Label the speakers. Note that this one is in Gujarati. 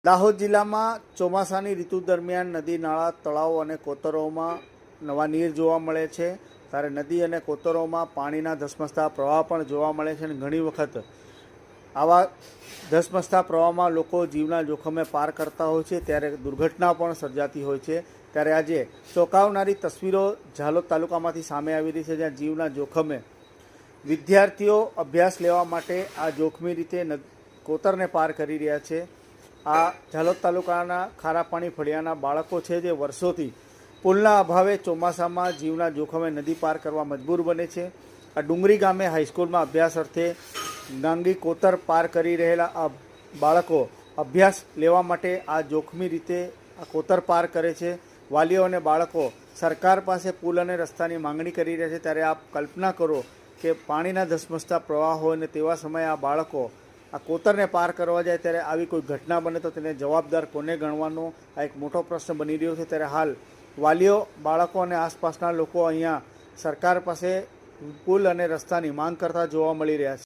Speaker 1: દાહોદ જિલ્લામાં ચોમાસાની ઋતુ દરમિયાન નદી, નાળા, તળાવો અને કોતરોમાં નવા નીર જોવા મળે છે. ત્યારે નદી અને કોતરોમાં પાણીના ધસમસતા પ્રવાહ પણ જોવા મળે છે અને ઘણી વખત આવા ધસમસતા પ્રવાહમાં લોકો જીવના જોખમે પાર કરતા હોય છે, ત્યારે દુર્ઘટના પણ સર્જાતી હોય છે. ત્યારે આજે ચોંકાવનારી તસવીરો ઝાલોદ તાલુકામાંથી સામે આવી રહી છે, જ્યાં જીવના જોખમે વિદ્યાર્થીઓ અભ્યાસ લેવા માટે આ જોખમી રીતે કોતરને પાર કરી રહ્યા છે. આ ઝાલોદ તાલુકાના ખારાપાણી ફળિયાના બાળકો છે, જે વર્ષોથી પુલના અભાવે ચોમાસામાં જીવના જોખમે નદી પાર કરવા મજબૂર બને છે. આ ડુંગરી ગામે હાઈસ્કૂલમાં અભ્યાસ અર્થે નાંગી કોતર પાર કરી રહેલા આ બાળકો અભ્યાસ લેવા માટે આ જોખમી રીતે આ કોતર પાર કરે છે. વાલીઓ અને બાળકો સરકાર પાસે પુલ અને રસ્તાની માંગણી કરી રહ્યા છે. ત્યારે આપ કલ્પના કરો કે પાણીના ધસમસતા પ્રવાહ હોય ને તેવા સમયે આ બાળકો આ કોતરને પાર કરવા જાય, ત્યારે આવી કોઈ ઘટના બને તો તેને જવાબદાર કોને ગણવાનો આ એક મોટો પ્રશ્ન બની રહ્યો છે. ત્યારે હાલ વાલીઓ, બાળકો અને આસપાસના લોકો અહીંયા સરકાર પાસે પુલ અને રસ્તાની માંગ કરતા જોવા મળી રહ્યા છે.